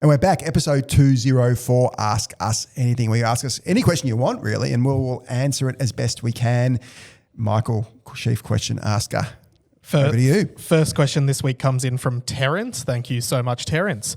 And we're back, episode 204, Ask Us Anything. We ask us any question you want, really, and we'll answer it as best we can. Michael, chief question asker, over to you. First question this week comes in from Terence. Thank you so much, Terence.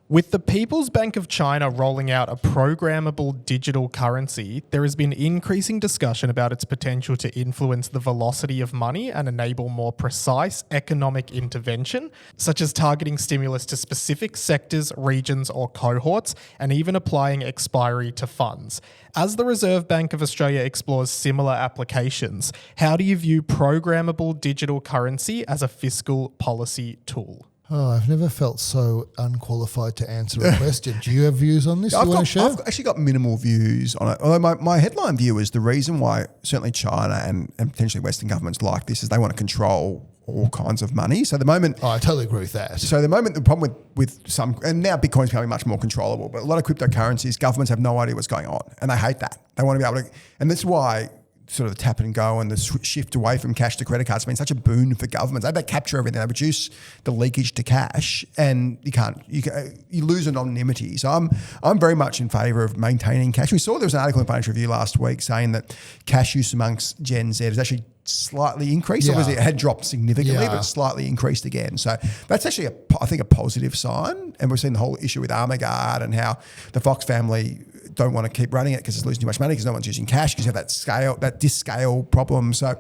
With the People's Bank of China rolling out a programmable digital currency, there has been increasing discussion about its potential to influence the velocity of money and enable more precise economic intervention, such as targeting stimulus to specific sectors, regions, or cohorts, and even applying expiry to funds. As the Reserve Bank of Australia explores similar applications, how do you view programmable digital currency as a fiscal policy tool? Oh, I've never felt so unqualified to answer a question. Do you have views on this you want to share? I've actually got minimal views on it. Although my headline view is the reason why certainly China and potentially Western governments like this is they want to control all kinds of money. So the moment... Oh, I totally agree with that. So the problem with some... And now Bitcoin's becoming much more controllable, but a lot of cryptocurrencies, governments have no idea what's going on and they hate that. They want to be able to... And that's why... sort of the tap and go and the shift away from cash to credit cards has been such a boon for governments. They capture everything, they reduce the leakage to cash, and you lose anonymity. So I'm very much in favour of maintaining cash. We saw there was an article in Financial Review last week saying that cash use amongst Gen Z has actually slightly increased. Yeah. Obviously, it had dropped significantly, but slightly increased again. So that's actually, I think, a positive sign. And we've seen the whole issue with Armaguard and how the Fox family don't want to keep running it because it's losing too much money because no one's using cash because you have that disk-scale problem. So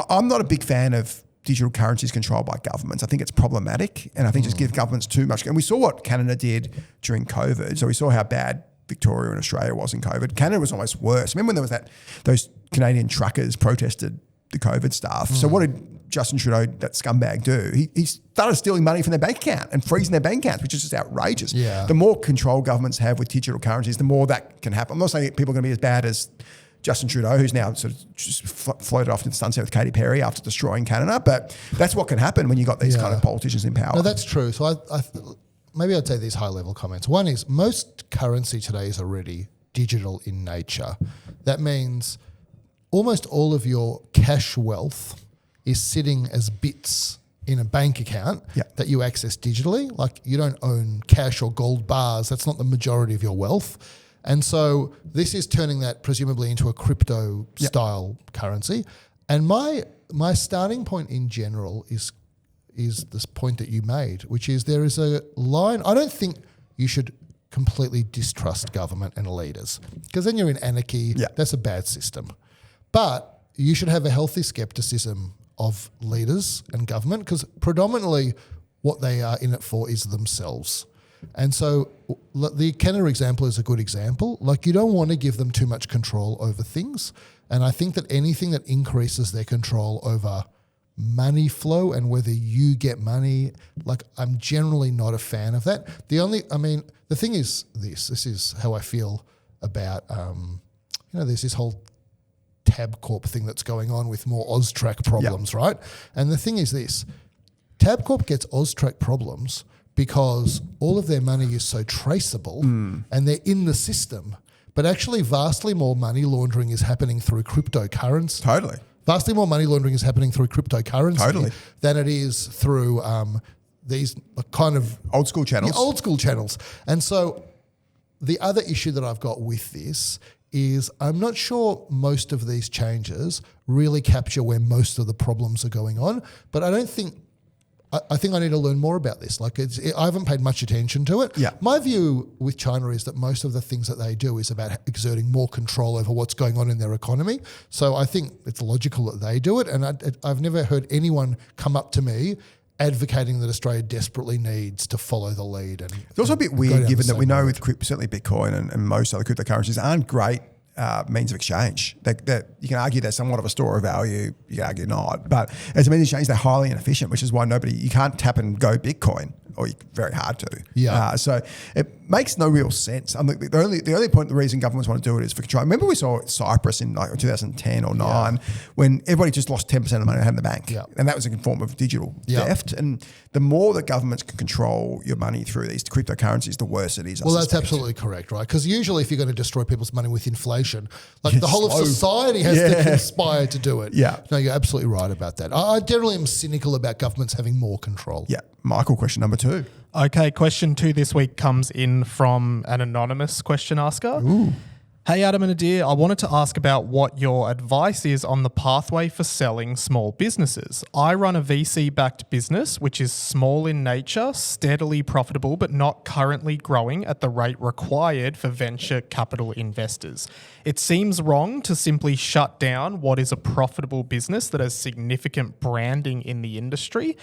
I'm not a big fan of digital currencies controlled by governments. I think it's problematic, and I think just give governments too much. And we saw what Canada did during COVID. So we saw how bad Victoria and Australia was in COVID. Canada was almost worse. Remember when there was those Canadian truckers protested the COVID stuff. So what did Justin Trudeau, that scumbag, do? He started stealing money from their bank account and freezing their bank accounts, which is just outrageous. Yeah. The more control governments have with digital currencies, the more that can happen. I'm not saying people are going to be as bad as Justin Trudeau, who's now sort of just floated off into the sunset with Katy Perry after destroying Canada, but that's what can happen when you've got these kind of politicians in power. No, that's true. So maybe I'd say these high-level comments. One is most currency today is already digital in nature. That means almost all of your cash wealth is sitting as bits in a bank account that you access digitally. Like you don't own cash or gold bars. That's not the majority of your wealth. And so this is turning that presumably into a crypto style currency. And my starting point in general is this point that you made, which is there is a line. I don't think you should completely distrust government and leaders because then you're in anarchy. Yeah. That's a bad system. But you should have a healthy skepticism of leaders and government because predominantly what they are in it for is themselves. And so the Canada example is a good example. Like you don't want to give them too much control over things. And I think that anything that increases their control over money flow and whether you get money, like I'm generally not a fan of that. The thing is this is how I feel about, there's this whole Tabcorp thing that's going on with more Austrac problems, right? And the thing is this, Tabcorp gets Austrac problems because all of their money is so traceable and they're in the system, but actually vastly more money laundering is happening through cryptocurrency. Totally. Vastly more money laundering is happening through cryptocurrency than it is through these kind of... Old school channels. And so the other issue that I've got with this is I'm not sure most of these changes really capture where most of the problems are going on, but I think I need to learn more about this. I haven't paid much attention to it. Yeah. My view with China is that most of the things that they do is about exerting more control over what's going on in their economy. So I think it's logical that they do it. And I've never heard anyone come up to me advocating that Australia desperately needs to follow the lead. And it's also a bit weird given that we know with certainly Bitcoin and most other cryptocurrencies aren't great means of exchange. That you can argue they're somewhat of a store of value, you can argue not. But as a means of exchange, they're highly inefficient, which is why you can't tap and go Bitcoin, or very hard to. Yeah. So it makes no real sense. The reason governments want to do it is for control. Remember we saw Cyprus in 2010 or 9 when everybody just lost 10% of the money they had in the bank. Yeah. And that was a form of digital theft. And the more that governments can control your money through these cryptocurrencies, the worse it is. Well, that's absolutely correct, right? Because usually if you're going to destroy people's money with inflation, the whole of society has to conspire to do it. Yeah. No, you're absolutely right about that. I generally am cynical about governments having more control. Yeah. Michael, question number 2. Okay, question 2 this week comes in from an anonymous question asker. Ooh. Hey, Adam and Adir, I wanted to ask about what your advice is on the pathway for selling small businesses. I run a VC-backed business, which is small in nature, steadily profitable, but not currently growing at the rate required for venture capital investors. It seems wrong to simply shut down what is a profitable business that has significant branding in the industry,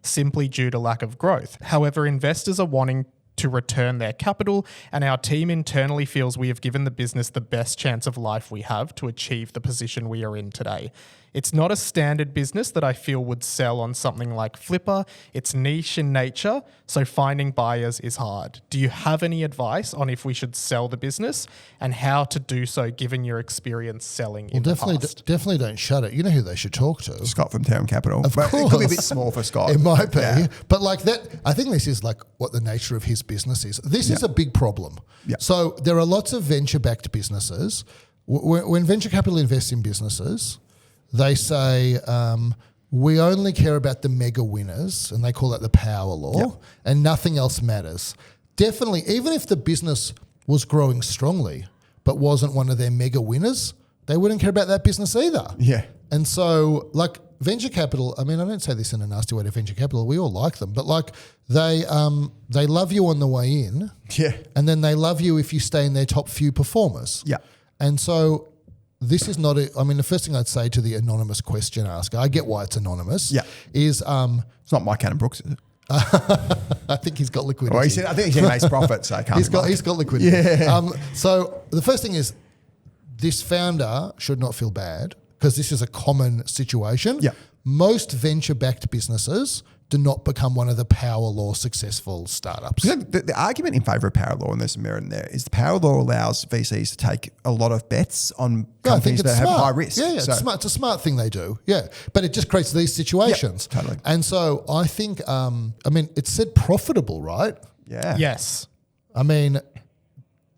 simply due to lack of growth. However, investors are wanting to return their capital, and our team internally feels we have given the business the best chance of life we have to achieve the position we are in today. It's not a standard business that I feel would sell on something like Flipper. It's niche in nature, so finding buyers is hard. Do you have any advice on if we should sell the business and how to do so given your experience selling in the past? Definitely don't shut it. You know who they should talk to? Scott from Town Capital. Of course. It could be a bit small for Scott. It might be. Yeah. But like that, I think this is like what the nature of his business is. This is a big problem. Yeah. So there are lots of venture-backed businesses. When venture capital invests in businesses, they say, we only care about the mega winners, and they call that the power law, and nothing else matters. Definitely, even if the business was growing strongly but wasn't one of their mega winners, they wouldn't care about that business either. Yeah. And so, like, venture capital, I mean, I don't say this in a nasty way to venture capital, we all like them, but like they love you on the way in, and then they love you if you stay in their top few performers. Yeah. And so this is not the first thing I'd say to the anonymous question asker, I get why it's anonymous, is it's not Mike Cannon Brooks, is it? I think he's got liquidity. Well, I think he generates profit, so I can't. He's got liquidity. Yeah. So the first thing is this founder should not feel bad because this is a common situation. Yeah. Most venture-backed businesses do not become one of the power law successful startups. You know, the argument in favour of power law, and there's some merit in there, is the power law allows VCs to take a lot of bets on companies that have high risk. Yeah, so, it's smart. It's a smart thing they do. Yeah, but it just creates these situations. Yeah, totally. And so I think, it said profitable, right? Yeah. Yes. I mean,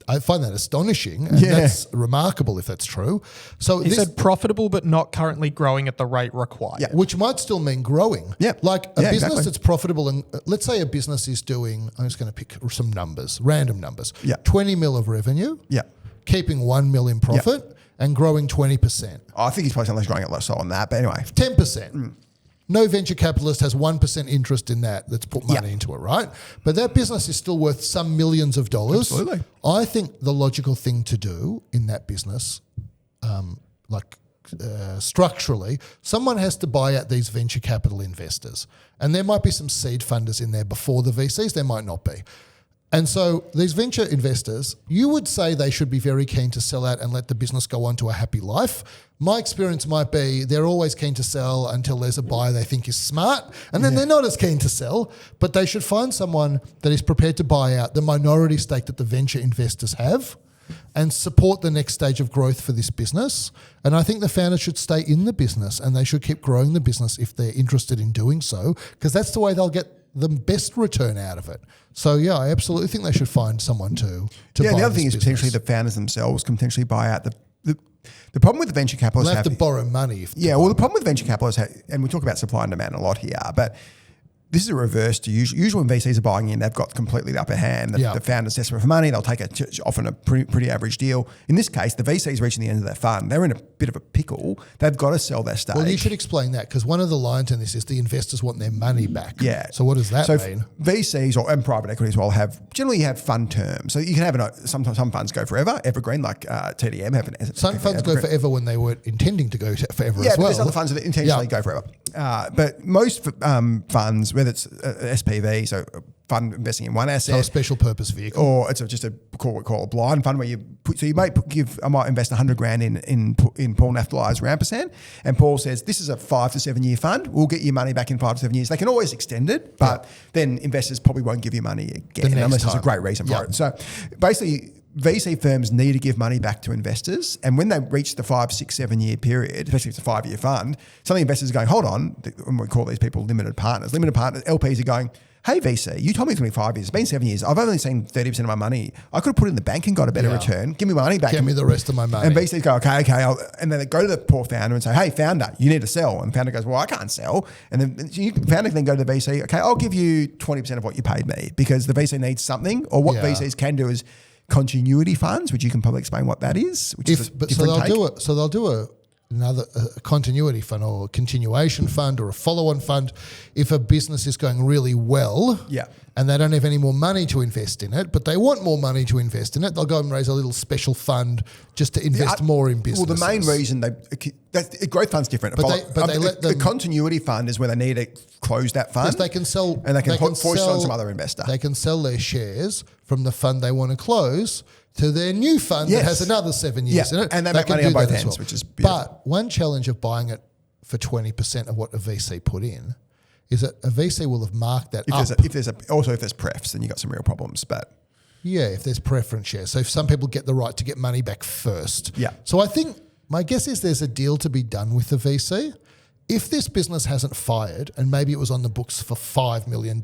I find that astonishing, and that's remarkable if that's true. So He said profitable but not currently growing at the rate required. Yeah. which might still mean growing. Yeah. Like a business exactly. that's profitable, and let's say a business is doing, I'm just going to pick some numbers, random numbers. Yeah. 20 mil of revenue, Yeah. keeping 1 mil in profit, and growing 20%. I think he's probably unless growing it less so on that, but anyway. 10%. No venture capitalist has 1% interest in that's put money into it, right? But that business is still worth some millions of dollars. Absolutely. I think the logical thing to do in that business, structurally, someone has to buy out these venture capital investors. And there might be some seed funders in there before the VCs, there might not be. And so these venture investors, you would say they should be very keen to sell out and let the business go on to a happy life. My experience might be they're always keen to sell until there's a buyer they think is smart, and then they're not as keen to sell, but they should find someone that is prepared to buy out the minority stake that the venture investors have and support the next stage of growth for this business. And I think the founder should stay in the business and they should keep growing the business if they're interested in doing so, because that's the way they'll get the best return out of it. So yeah, I absolutely think they should find someone to buy The other this thing is business. potentially the founders themselves can potentially buy out the problem with the venture capitalists. They'll have to borrow money. The problem with venture capitalists, and we talk about supply and demand a lot here, but this is a reverse to usual. Usually when VCs are buying in, they've got completely the upper hand. The founder's desperate for money. They'll take often a pretty average deal. In this case, the VC's reaching the end of their fund. They're in a bit of a pickle. They've got to sell their stake. Well, you should explain that because one of the lines in this is the investors want their money back. Yeah. So what does that mean? VCs and private equity as well generally have fund terms. So you can have some funds go forever, evergreen, like TDM. Some funds go forever when they were intending to go forever as well. Yeah, but there's other funds that intentionally go forever. But most funds, whether it's SPV, so a fund investing in one asset, So a special purpose vehicle, or it's just what we call a blind fund where I might invest 100 grand in Paul Naftali's Rampersand, and Paul says this is a 5 to 7 year fund. We'll get your money back in 5 to 7 years. They can always extend it, but then investors probably won't give you money again unless there's a great reason for it. So basically, VC firms need to give money back to investors. And when they reach the 5, 6, 7 year period, especially if it's a 5-year fund, some of the investors are going, hold on, and we call these people limited partners. Limited partners, LPs are going, hey VC, you told me it's going to be 5 years. It's been 7 years. I've only seen 30% of my money. I could have put it in the bank and got a better return. Give me my money back. Give me the rest of my money. And VCs go, okay. And then they go to the poor founder and say, hey, founder, you need to sell. And the founder goes, well, I can't sell. And then founder can then go to the VC, okay, I'll give you 20% of what you paid me because the VC needs something. Or what VCs can do is continuity funds, which you can probably explain what that is. Which is a different take. So they'll do another continuity fund or continuation fund or a follow-on fund if a business is going really well and they don't have any more money to invest in it, but they want more money to invest in it, they'll go and raise a little special fund just to invest more in business. Well, the main reason growth fund's different. The continuity fund is where they need to close that fund. Yes, they can sell, and they can force it on some other investor. They can sell their shares from the fund they want to close to their new fund that has another 7 years in it. And they make money on both ends, which is beautiful. But one challenge of buying it for 20% of what a VC put in is that a VC will have marked that up. If there's prefs, then you've got some real problems. But yeah, if there's preference shares. So if some people get the right to get money back first. Yeah. So I think my guess is there's a deal to be done with the VC. If this business hasn't fired and maybe it was on the books for $5 million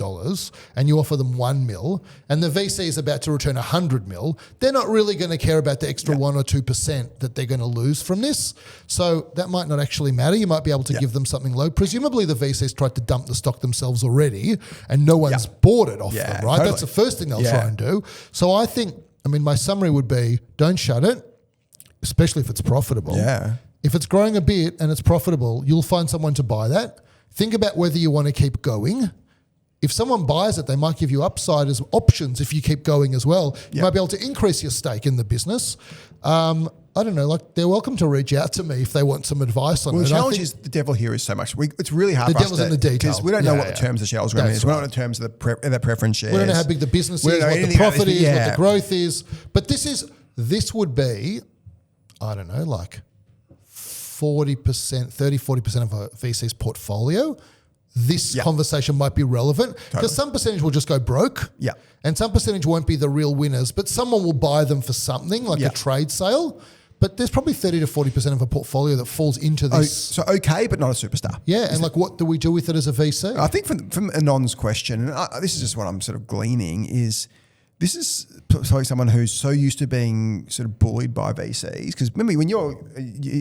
and you offer them $1 million and the VC is about to return $100 million, they're not really going to care about the extra 1 or 2% that they're going to lose from this. So that might not actually matter. You might be able to give them something low. Presumably the VC's tried to dump the stock themselves already and no one's bought it off them, right? Totally. That's the first thing they'll try and do. So I think, my summary would be don't shut it, especially if it's profitable. Yeah. If it's growing a bit and it's profitable, you'll find someone to buy that. Think about whether you want to keep going. If someone buys it, they might give you upside as options if you keep going as well. You might be able to increase your stake in the business. I don't know, they're welcome to reach out to me if they want some advice on it. The challenge is the devil here is so much. It's really hard the for us devil's in the detail. Because we don't know what the terms of shares agreement is. We don't know the terms of the preference shares. We don't know how big the business is, what the profit is, what the growth is. But this would be, I don't know, 30-40% of a VC's portfolio, this conversation might be relevant because some percentage will just go broke and some percentage won't be the real winners, but someone will buy them for something like a trade sale. But there's probably 30 to 40% of a portfolio that falls into this. So okay, but not a superstar. Yeah, and what do we do with it as a VC? I think from Anon's question, and this is just what I'm sort of gleaning, is this is probably someone who's so used to being sort of bullied by VCs. Because remember, when you're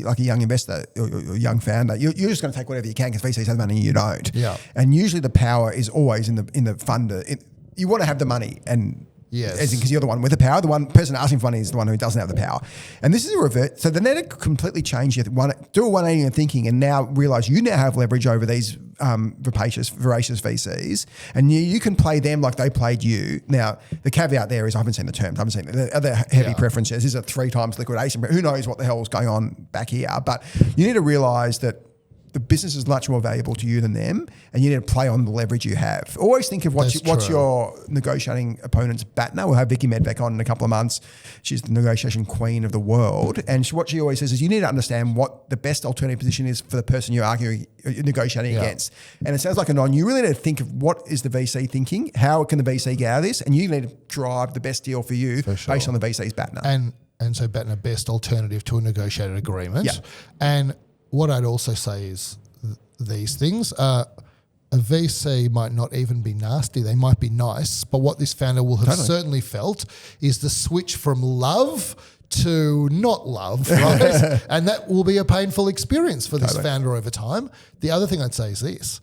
like a young investor or a young founder, you're just going to take whatever you can because VCs have money and you don't. Yeah. And usually the power is always in the funder. You want to have the money and because you're the one with the power. The one person asking for money is the one who doesn't have the power. And this is a revert. So then they completely change do a 180 in thinking and now realise you now have leverage over these voracious VCs and you can play them like they played you. Now, the caveat there is I haven't seen the terms. I haven't seen the other heavy preferences. This is a 3 times liquidation, but who knows what the hell is going on back here. But you need to realise that the business is much more valuable to you than them, and you need to play on the leverage you have. Always think of what's your negotiating opponent's BATNA. We'll have Vicky Medbeck on in a couple of months. She's the negotiation queen of the world. And what she always says is you need to understand what the best alternative position is for the person you're negotiating against. And it sounds like you really need to think of what is the VC thinking, how can the VC get out of this, and you need to drive the best deal for you based on the VC's BATNA. And so BATNA, best alternative to a negotiated agreement. Yeah. And what I'd also say is these things. A VC might not even be nasty. They might be nice. But what this founder will have certainly felt is the switch from love to not love, right? And that will be a painful experience for this founder over time. The other thing I'd say is this.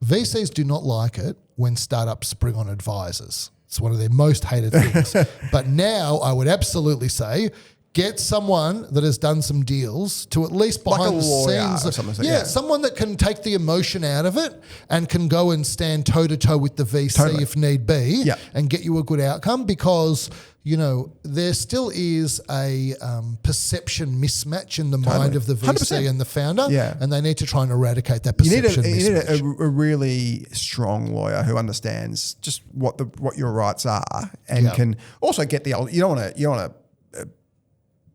VCs do not like it when startups spring on advisors. It's one of their most hated things. But now I would absolutely say get someone that has done some deals to at least behind the scenes. Or something someone that can take the emotion out of it and can go and stand toe-to-toe with the VC if need be and get you a good outcome because, there still is a perception mismatch in the mind of the VC 100%. And the founder and they need to try and eradicate that perception mismatch. You need a really strong lawyer who understands just what your rights are and can also get you don't want to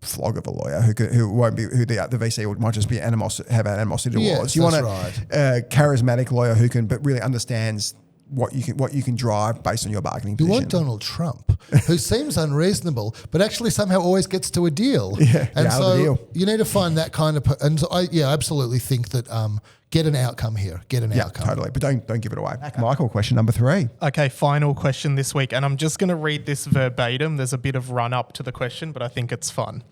flog of a lawyer who won't be the VC might just be have an animosity towards. You want a charismatic lawyer who can but really understands what you can drive based on your bargaining You position. want Donald Trump, who seems unreasonable, but actually somehow always gets to a deal. Yeah, and out of so the deal. you need to find that kind of. And so I absolutely think that get an outcome here. Get an outcome. Totally. But don't give it away. Okay. Michael, question number 3. Okay, final question this week, and I'm just going to read this verbatim. There's a bit of run up to the question, but I think it's fun.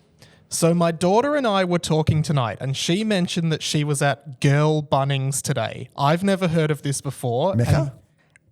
So my daughter and I were talking tonight, and she mentioned that she was at Girl Bunnings today. I've never heard of this before. Mecca?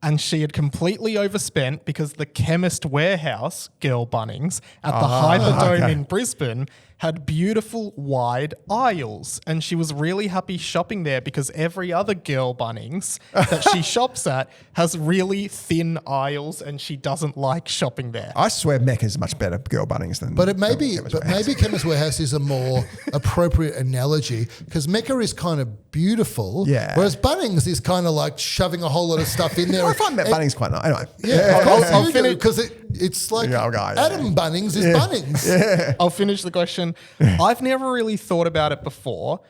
And she had completely overspent because the Chemist Warehouse, Girl Bunnings, at the Hyperdome in Brisbane had beautiful wide aisles. And she was really happy shopping there because every other Girl Bunnings that she shops at has really thin aisles and she doesn't like shopping there. I swear Mecca's much better Girl Bunnings than But maybe Chemist Chemist Warehouse is a more appropriate analogy because Mecca is kind of beautiful, whereas Bunnings is kind of like shoving a whole lot of stuff in there. I find Bunnings quite nice. Anyway. Yeah, of course you do, because it's like Adam Bunnings is Bunnings. Yeah. I'll finish the question. I've never really thought about it before,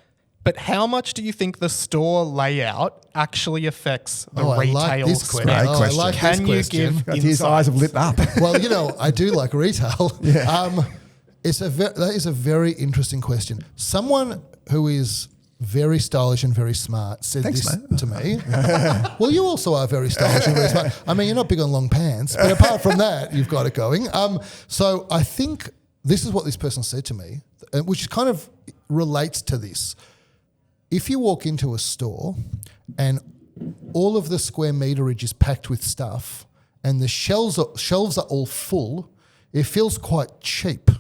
but how much do you think the store layout actually affects the retail like this spend? question. Great question. I like Can this you question. give His eyes have lit up. Well, I do like retail. That is a very interesting question. Someone who is very stylish and very smart said Thanks, this mate. to me. Well, you also are very stylish and very smart. I mean, you're not big on long pants, but apart from that, you've got it going. So I think this is what this person said to me, which kind of relates to this. If you walk into a store and all of the square meterage is packed with stuff and the shelves are all full, it feels quite cheap.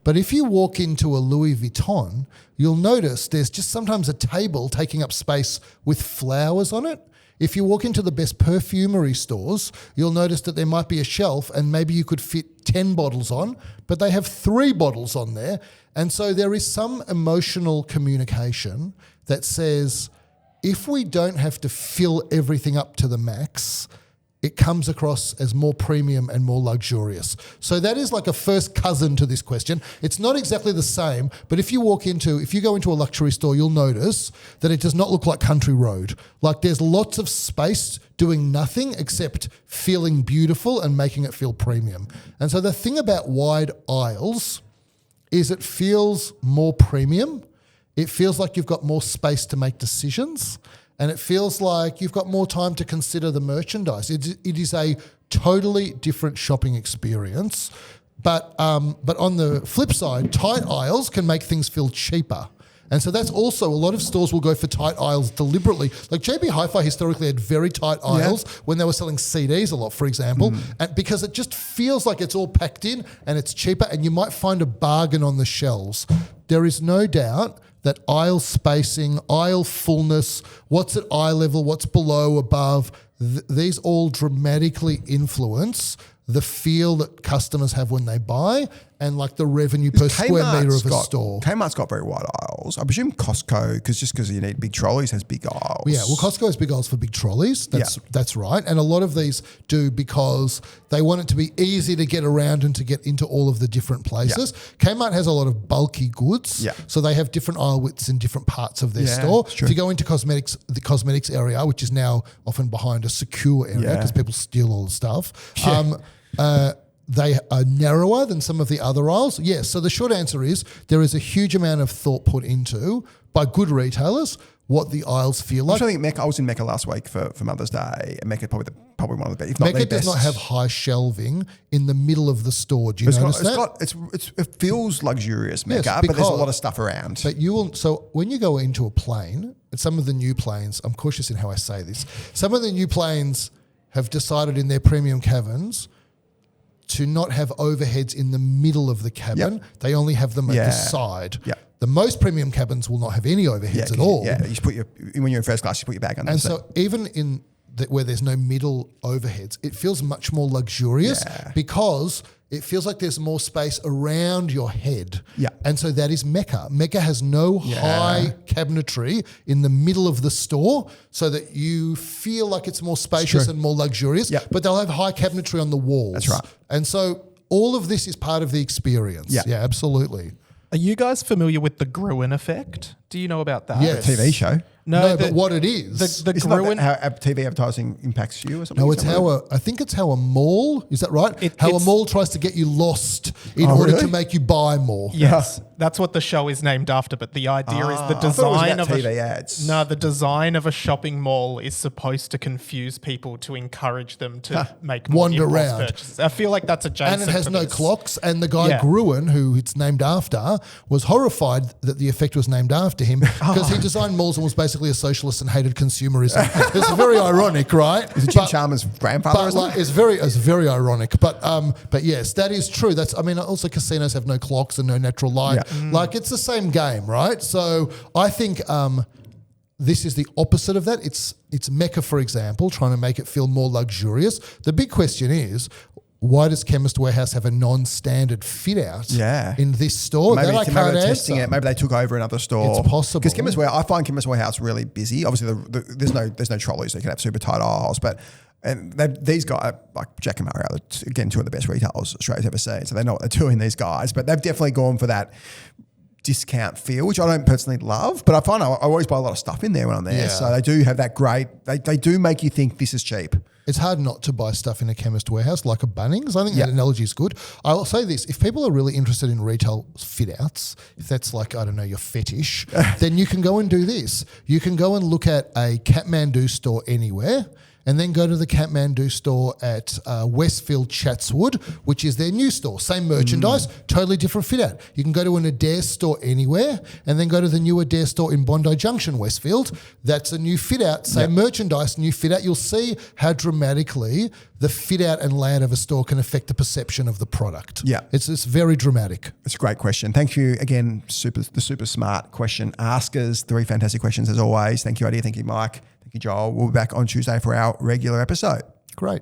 But if you walk into a Louis Vuitton, you'll notice there's just sometimes a table taking up space with flowers on it. If you walk into the best perfumery stores, you'll notice that there might be a shelf and maybe you could fit 10 bottles on, but they have 3 bottles on there. And so there is some emotional communication that says, if we don't have to fill everything up to the max, it comes across as more premium and more luxurious. So that is like a first cousin to this question. It's not exactly the same, but if you go into a luxury store, you'll notice that it does not look like Country Road. Like there's lots of space doing nothing except feeling beautiful and making it feel premium. And so the thing about wide aisles is it feels more premium. It feels like you've got more space to make decisions. And it feels like you've got more time to consider the merchandise. It is a totally different shopping experience. But on the flip side, tight aisles can make things feel cheaper. And so that's also, a lot of stores will go for tight aisles deliberately. Like JB Hi-Fi historically had very tight aisles when they were selling CDs a lot, for example, and because it just feels like it's all packed in and it's cheaper and you might find a bargain on the shelves. There is no doubt that aisle spacing, aisle fullness, what's at eye level, what's below, above, these all dramatically influence the feel that customers have when they buy and like the revenue per square metre of a store. Kmart's got very wide aisles. I presume Costco, because you need big trolleys, has big aisles. Yeah, well, Costco has big aisles for big trolleys. That's right. And a lot of these do because they want it to be easy to get around and to get into all of the different places. Kmart has a lot of bulky goods, so they have different aisle widths in different parts of their store. If you go into the cosmetics area, which is now often behind a secure area because people steal all the stuff, they are narrower than some of the other aisles. Yes, so the short answer is there is a huge amount of thought put into, by good retailers, what the aisles feel like. I was in Mecca last week for Mother's Day, and Mecca probably one of the best, if not the best. Mecca does not have high shelving in the middle of the store. Do you notice that? It feels luxurious, Mecca, but there's a lot of stuff around. But so when you go into a plane, and some of the new planes, I'm cautious in how I say this, some of the new planes have decided in their premium cabins to not have overheads in the middle of the cabin. They only have them at the side. The most premium cabins will not have any overheads at all. Yeah, you just when you're in first class, you put your bag under. And so even in where there's no middle overheads, it feels much more luxurious because it feels like there's more space around your head. And so that is Mecca. Mecca has no high cabinetry in the middle of the store so that you feel like it's more spacious and more luxurious, but they'll have high cabinetry on the walls. That's right. And so all of this is part of the experience. Yeah, absolutely. Are you guys familiar with the Gruen effect? Do you know about that? Yes. TV show. No, but what it is. The It's not Gruen, that how TV advertising impacts you or something? No, it's I think it's how a mall, is that right? How a it's- mall tries to get you lost in order really? to make you buy more. yes, that's what the show is named after. But the idea is the I thought it was design about of TV ads. No, the design of a shopping mall is supposed to confuse people to encourage them to make more Wander impulse around. purchases. I feel like that's adjacent. And it has to no this. clocks. And the guy Yeah. Gruen, who it's named after, was horrified that the effect was named after him because he designed malls and was basically a socialist and hated consumerism. It's very ironic, right? Is it Jim Chalmers' grandfather or But something? like, it's very ironic. But yes, that is true. Also casinos have no clocks and no natural light. Yeah. Like it's the same game, right? So I think this is the opposite of that. It's Mecca, for example, trying to make it feel more luxurious. The big question is, why does Chemist Warehouse have a non-standard fit out in this store? Maybe, that I maybe can't they're testing answer. it. Maybe they took over another store. It's possible. Because I find Chemist Warehouse really busy. Obviously, there's no trolleys. They can have super tight aisles, but these guys, like Jack and Murray, are again two of the best retailers Australia's ever seen. So they know what they're doing, these guys. But they've definitely gone for that discount feel, which I don't personally love. But I find I always buy a lot of stuff in there when I'm there. Yeah. So they do have that great. They do make you think this is cheap. It's hard not to buy stuff in a Chemist Warehouse like a Bunnings. I think that analogy is good. I'll say this, if people are really interested in retail fit outs, if that's like, I don't know, your fetish, then you can go and do this. You can go and look at a Kathmandu store anywhere and then go to the Kathmandu store at Westfield Chatswood, which is their new store. Same merchandise, totally different fit out. You can go to an Adir store anywhere and then go to the new Adir store in Bondi Junction, Westfield. That's a new fit out, same merchandise, new fit out. You'll see how dramatically the fit out and layout of a store can affect the perception of the product. Yeah. It's very dramatic. It's a great question. Thank you again, the super smart question askers. 3 fantastic questions as always. Thank you, Adir. Thank you, Mike. Thank you, Joel. We'll be back on Tuesday for our regular episode. Great.